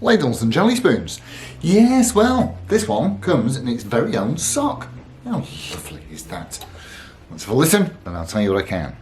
ladles and jelly spoons. Yes, well, this one comes in its very own sock. How lovely is that? Let's have a listen and I'll tell you what I can.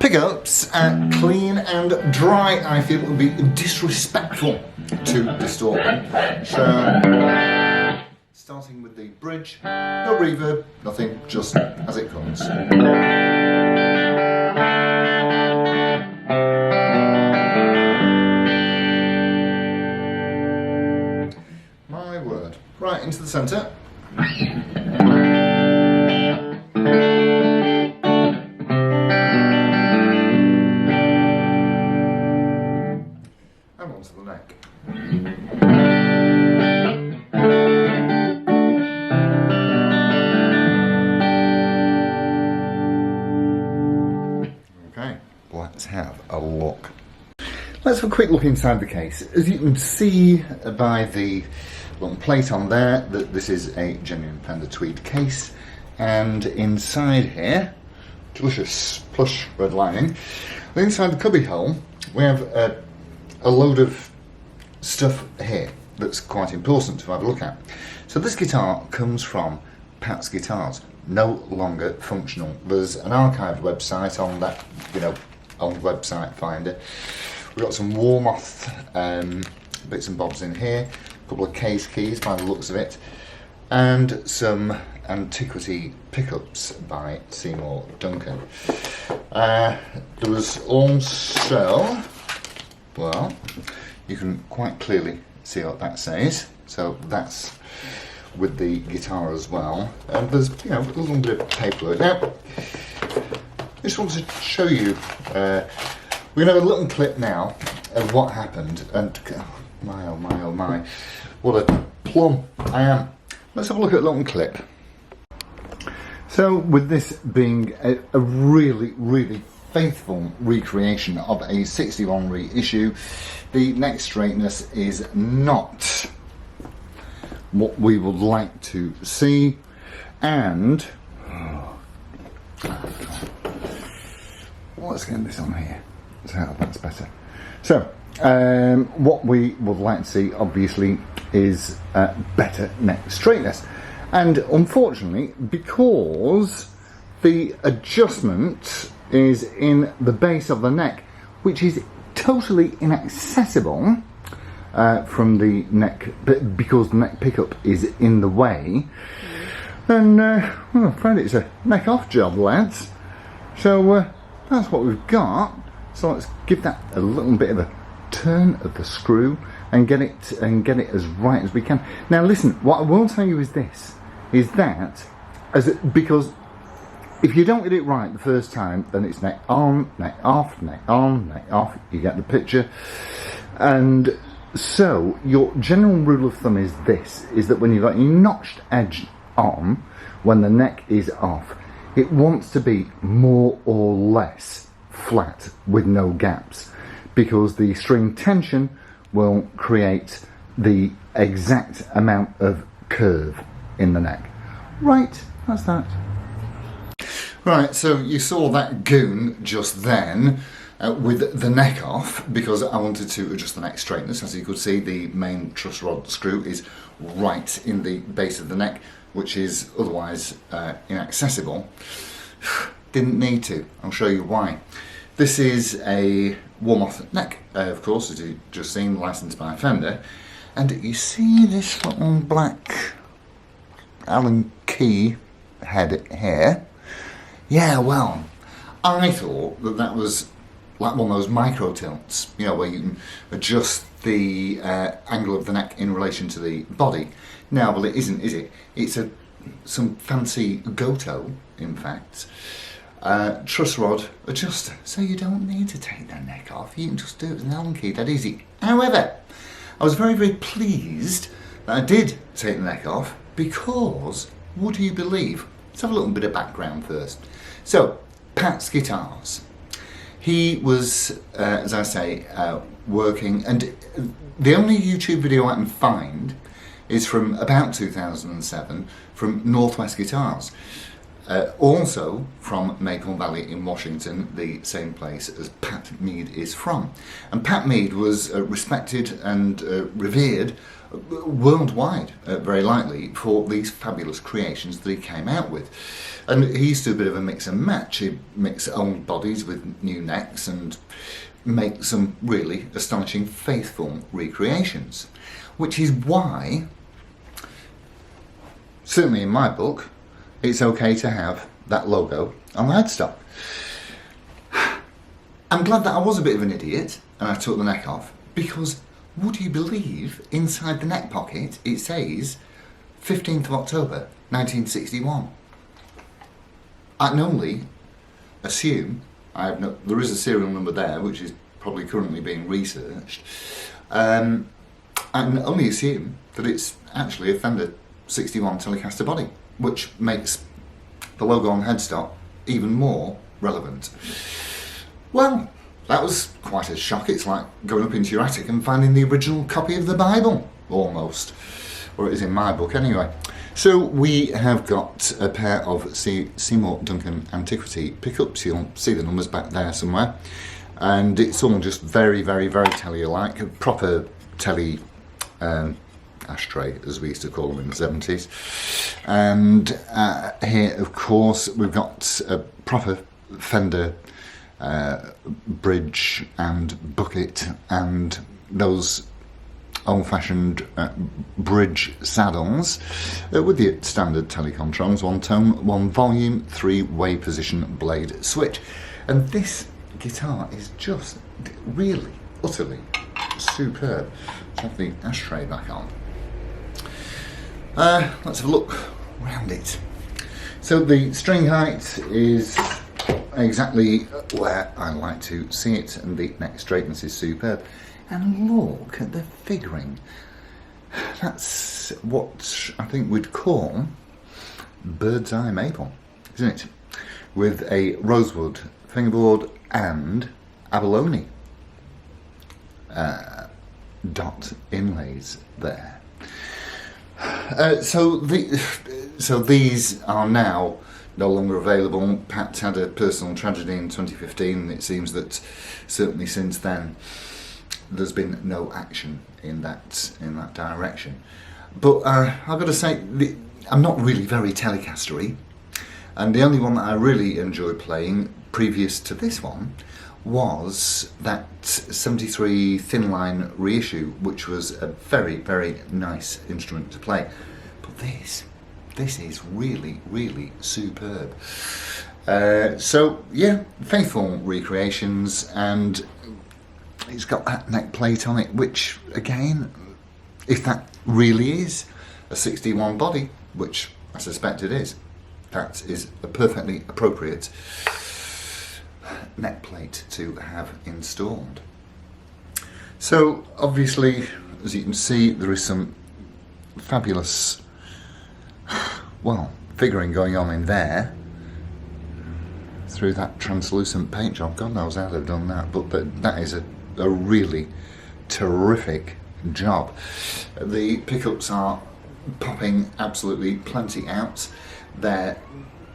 Pickups clean and dry, I feel it would be disrespectful to distort them. So, starting with the bridge, no reverb, nothing, just as it comes. My word. Right, into the centre. Onto the neck. Okay, let's have a look. Let's have a quick look inside the case. As you can see by the little plate on there, that this is a genuine Fender tweed case, and inside here, delicious plush red lining. Inside the cubby hole, we have a load of stuff here that's quite important to have a look at. So this guitar comes from Pat's Guitars, no longer functional. There's an archived website on that, on website finder. We've got some Warmoth bits and bobs in here, a couple of case keys by the looks of it, and some Antiquity pickups by Seymour Duncan. There was also, well, you can quite clearly see what that says, so that's with the guitar as well, and there's a little bit of paperwork. Now, I just want to show you, we're going to have a little clip now of what happened, and oh my, what a plum I am. Let's have a look at a little clip. So with this being a really faithful recreation of a 61 reissue, the neck straightness is not what we would like to see, and let's get this on here, so that's better. So what we would like to see obviously is better neck straightness, and unfortunately, because the adjustment is in the base of the neck, which is totally inaccessible from the neck, but because the neck pickup is in the way, then well, I'm afraid it's a neck off job, lads. So that's what we've got. So let's give that a little bit of a turn of the screw and get it as right as we can. Now listen, what I will tell you is this, is that because if you don't get it right the first time, then it's neck on, neck off, neck on, neck off. You get the picture. And so your general rule of thumb is this, is that when you've got your notched edge on, when the neck is off, it wants to be more or less flat with no gaps, because the string tension will create the exact amount of curve in the neck. Right, that's that. Right, so you saw that goon just then with the neck off, because I wanted to adjust the neck straightness. As you could see, the main truss rod screw is right in the base of the neck, which is otherwise inaccessible. Didn't need to. I'll show you why. This is a Warmoth neck, of course, as you've just seen, licensed by Fender. And you see this little black Allen key head here? Yeah, well, I thought that was like one of those micro tilts, you know, where you can adjust the angle of the neck in relation to the body. Now, well, it isn't, is it? It's some fancy Goto, in fact, truss rod adjuster, so you don't need to take the neck off. You can just do it with an Allen key, that easy. However, I was very, very pleased that I did take the neck off, because, would you believe, let's have a little bit of background first. So, Pat's Guitars. He was, as I say, working, and the only YouTube video I can find is from about 2007 from Northwest Guitars. Also from Maple Valley in Washington, the same place as Pat Mead is from. And Pat Mead was respected and revered worldwide, very likely, for these fabulous creations that he came out with. And he used to do a bit of a mix and match. He'd mix old bodies with new necks and make some really astonishing, faithful recreations. Which is why, certainly in my book, it's okay to have that logo on the headstock. I'm glad that I was a bit of an idiot and I took the neck off, because would you believe, inside the neck pocket it says 15th of October 1961. I can only assume, there is a serial number there which is probably currently being researched, I can only assume that it's actually a Fender 61 Telecaster body, which makes the logo on headstock even more relevant. Well, that was quite a shock. It's like going up into your attic and finding the original copy of the Bible, almost. Or it is in my book anyway. So we have got a pair of Seymour Duncan Antiquity pickups. You'll see the numbers back there somewhere. And it's all just very, very, very telly-alike. A proper telly ashtray, as we used to call them in the 70s. And here, of course, we've got a proper Fender bridge and bucket, and those old-fashioned bridge saddles with the standard Telecontrons, one tone, one volume, 3-way position blade switch. And this guitar is just really, utterly superb. Let's have the ashtray back on. Let's have a look around it. So the string height is exactly where I like to see it, and the neck straightness is superb. And look at the figuring. That's what I think we'd call bird's eye maple, isn't it? With a rosewood fingerboard and abalone dot inlays there. So these are now no longer available. Pat had a personal tragedy in 2015, and it seems that certainly since then there's been no action in that direction. But I've got to say, I'm not really very Telecaster-y, and the only one that I really enjoyed playing previous to this one was that 73 thin line reissue, which was a very, very nice instrument to play. But this is really, really superb. So yeah, faithful recreations, and it's got that neck plate on it, which again, if that really is a 61 body, which I suspect it is, that is a perfectly appropriate neck plate to have installed. So obviously, as you can see, there is some fabulous, well, figuring going on in there through that translucent paint job. God knows how they've done that, but that is a really terrific job. The pickups are popping absolutely plenty out. They're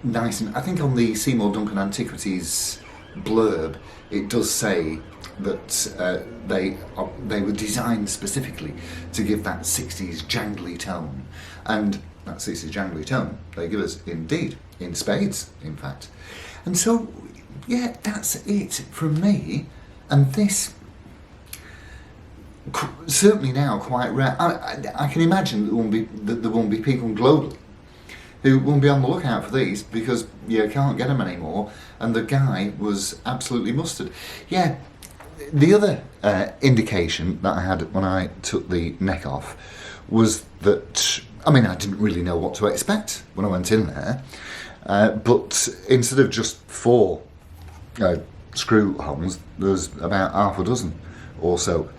nice, and I think on the Seymour Duncan Antiquities blurb it does say that they were designed specifically to give that 60s jangly tone, and that 60s jangly tone they give us indeed, in spades in fact. And so yeah, that's it from me, and this certainly now quite rare. I can imagine there won't be people globally who won't be on the lookout for these, because you can't get them anymore, and the guy was absolutely mustard. Yeah, the other indication that I had when I took the neck off was that, I mean, I didn't really know what to expect when I went in there, but instead of just 4 screw holes, there's about half a dozen or so,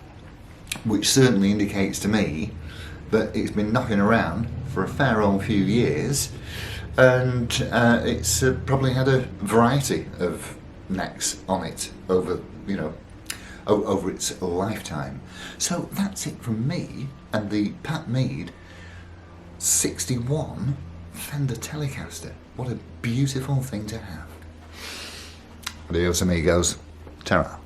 which certainly indicates to me that it's been knocking around for a fair old few years, and it's probably had a variety of necks on it over, over its lifetime. So that's it from me and the Pat Mead 61 Fender Telecaster. What a beautiful thing to have. Adios amigos. Ta-ra.